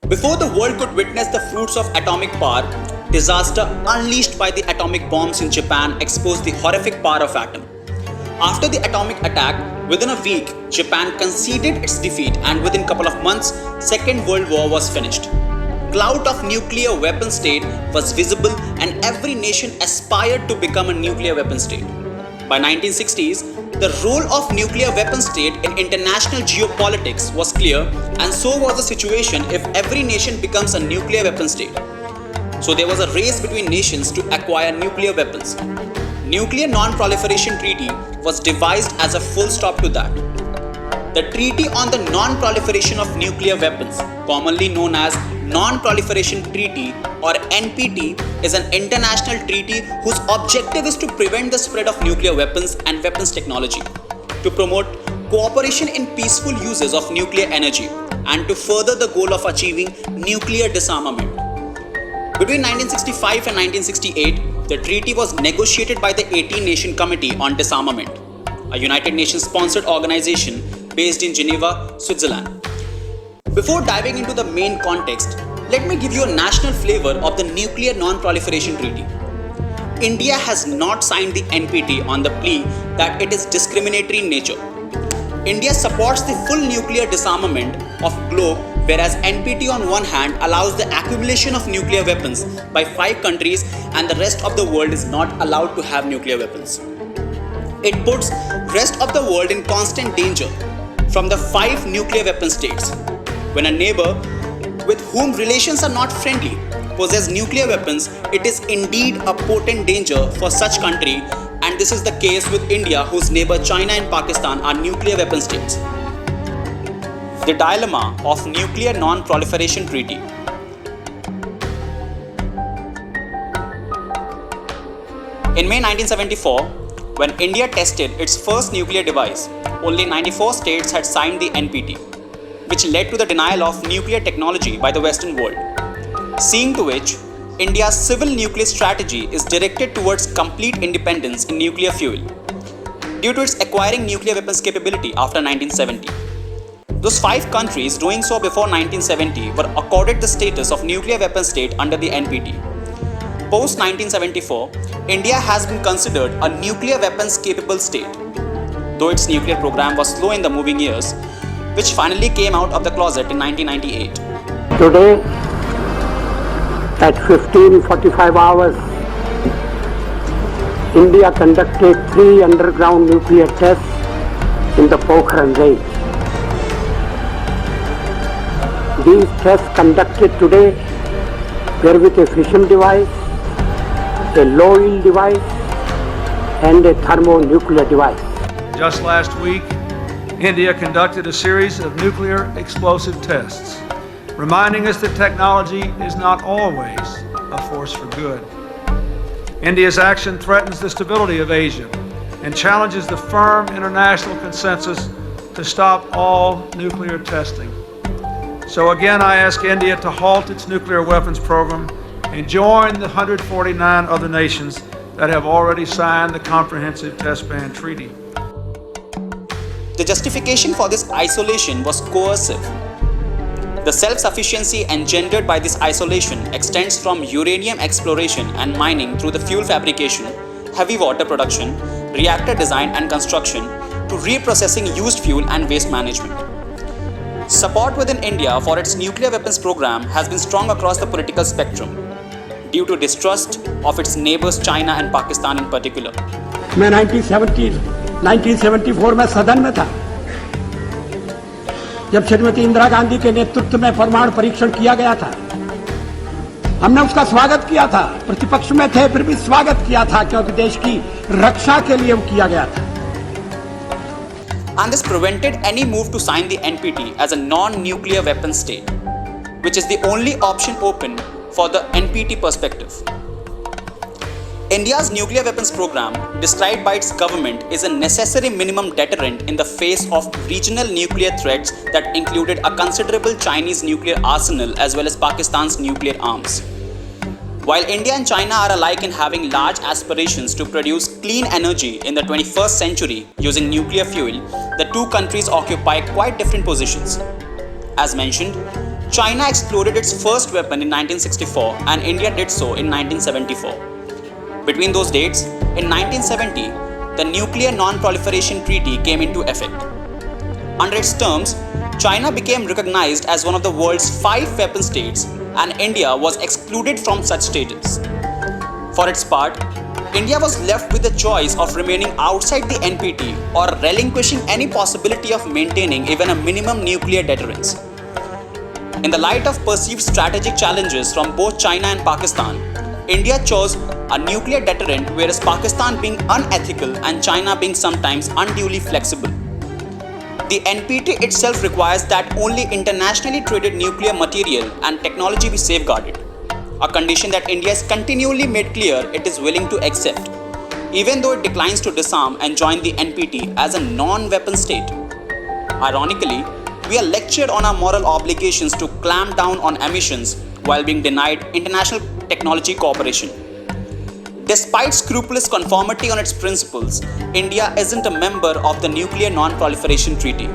Before the world could witness the fruits of atomic power, disaster unleashed by the atomic bombs in Japan exposed the horrific power of atom. After the atomic attack, within a week, Japan conceded its defeat and within a couple of months, Second World War was finished. Cloud of nuclear weapon state was visible and every nation aspired to become a nuclear weapon state. By 1960s, the role of nuclear weapon state in international geopolitics was clear and so was the situation if every nation becomes a nuclear weapon state. So there was a race between nations to acquire nuclear weapons. Nuclear Non-Proliferation Treaty was devised as a full stop to that. The Treaty on the Non-Proliferation of Nuclear Weapons, commonly known as Non-Proliferation Treaty or NPT, is an international treaty whose objective is to prevent the spread of nuclear weapons and weapons technology, to promote cooperation in peaceful uses of nuclear energy, and to further the goal of achieving nuclear disarmament. Between 1965 and 1968, the treaty was negotiated by the 18-Nation Committee on Disarmament, a United Nations-sponsored organization based in Geneva, Switzerland. Before diving into the main context, let me give you a national flavor of the Nuclear Non-Proliferation Treaty. India has not signed the NPT on the plea that it is discriminatory in nature. India supports the full nuclear disarmament of globe, whereas NPT on one hand allows the accumulation of nuclear weapons by 5 countries and the rest of the world is not allowed to have nuclear weapons. It puts rest of the world in constant danger from the 5 nuclear weapon states. When a neighbor with whom relations are not friendly possess nuclear weapons, it is indeed a potent danger for such country, and this is the case with India, whose neighbor China and Pakistan are nuclear weapon states. The dilemma of Nuclear Non-Proliferation Treaty. In May 1974, when India tested its first nuclear device, only 94 states had signed the NPT, which led to the denial of nuclear technology by the Western world. Seeing to which, India's civil nuclear strategy is directed towards complete independence in nuclear fuel, due to its acquiring nuclear weapons capability after 1970. Those 5 countries doing so before 1970 were accorded the status of nuclear weapon state under the NPT. Post 1974, India has been considered a nuclear weapons capable state, though its nuclear program was slow in the moving years, which finally came out of the closet in 1998. Today, at 15:45 hours, India conducted 3 underground nuclear tests in the Pokhran range. These tests conducted today were with a fission device, a low yield device, and a thermonuclear device. Just last week, India conducted a series of nuclear explosive tests, reminding us that technology is not always a force for good. India's action threatens the stability of Asia and challenges the firm international consensus to stop all nuclear testing. So again, I ask India to halt its nuclear weapons program and join the 149 other nations that have already signed the Comprehensive Test Ban Treaty. The justification for this isolation was coercive. The self-sufficiency engendered by this isolation extends from uranium exploration and mining through the fuel fabrication, heavy water production, reactor design and construction, to reprocessing used fuel and waste management. Support within India for its nuclear weapons program has been strong across the political spectrum, due to distrust of its neighbors China and Pakistan in particular. मैं 1974 में सदन में था, जब श्रीमती इंदिरा गांधी के नेतृत्व में परमाणु परीक्षण किया गया था। हमने उसका स्वागत किया था, प्रतिपक्ष में थे फिर भी स्वागत किया था, क्योंकि देश की रक्षा के लिए वो किया गया था। And this prevented any move to sign the NPT as a non-nuclear weapon state, which is the only option open for the NPT perspective. India's nuclear weapons program, described by its government, is a necessary minimum deterrent in the face of regional nuclear threats that included a considerable Chinese nuclear arsenal as well as Pakistan's nuclear arms. While India and China are alike in having large aspirations to produce clean energy in the 21st century using nuclear fuel, the two countries occupy quite different positions. As mentioned, China exploded its first weapon in 1964 and India did so in 1974. Between those dates, in 1970, the Nuclear Non-Proliferation Treaty came into effect. Under its terms, China became recognized as one of the world's 5 weapon states and India was excluded from such status. For its part, India was left with the choice of remaining outside the NPT or relinquishing any possibility of maintaining even a minimum nuclear deterrence. In the light of perceived strategic challenges from both China and Pakistan, India chose a nuclear deterrent, whereas Pakistan being unethical and China being sometimes unduly flexible. The NPT itself requires that only internationally traded nuclear material and technology be safeguarded, a condition that India has continually made clear it is willing to accept, even though it declines to disarm and join the NPT as a non-weapon state. Ironically, we are lectured on our moral obligations to clamp down on emissions while being denied international technology cooperation. Despite scrupulous conformity on its principles, India isn't a member of the Nuclear Non-Proliferation Treaty,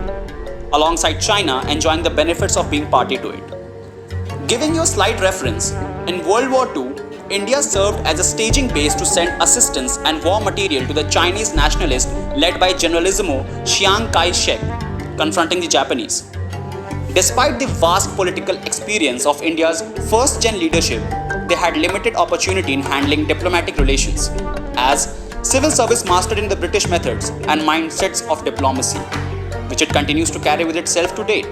alongside China enjoying the benefits of being party to it. Giving you a slight reference, in World War II, India served as a staging base to send assistance and war material to the Chinese nationalists led by Generalissimo Chiang Kai-shek, confronting the Japanese. Despite the vast political experience of India's first-gen leadership, they had limited opportunity in handling diplomatic relations, as civil service mastered in the British methods and mindsets of diplomacy, which it continues to carry with itself to date.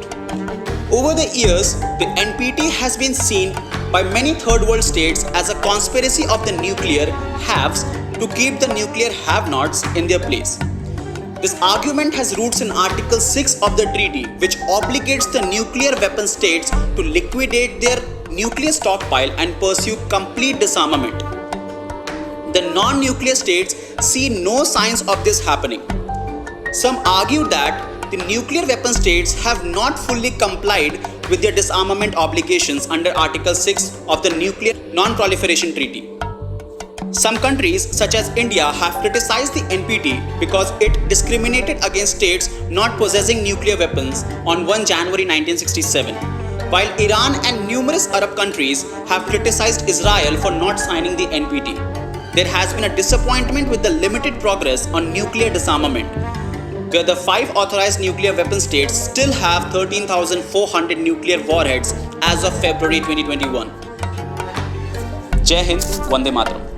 Over the years, the NPT has been seen by many third world states as a conspiracy of the nuclear haves to keep the nuclear have-nots in their place. This argument has roots in Article 6 of the treaty, which obligates the nuclear weapon states to liquidate their nuclear stockpile and pursue complete disarmament. The non-nuclear states see no signs of this happening. Some argue that the nuclear weapon states have not fully complied with their disarmament obligations under Article 6 of the Nuclear Non-Proliferation Treaty. Some countries, such as India, have criticized the NPT because it discriminated against states not possessing nuclear weapons on 1 January 1967, while Iran and numerous Arab countries have criticized Israel for not signing the NPT. There has been a disappointment with the limited progress on nuclear disarmament, where the 5 authorized nuclear weapon states still have 13,400 nuclear warheads as of February 2021. Jai Hind, Vande Mataram.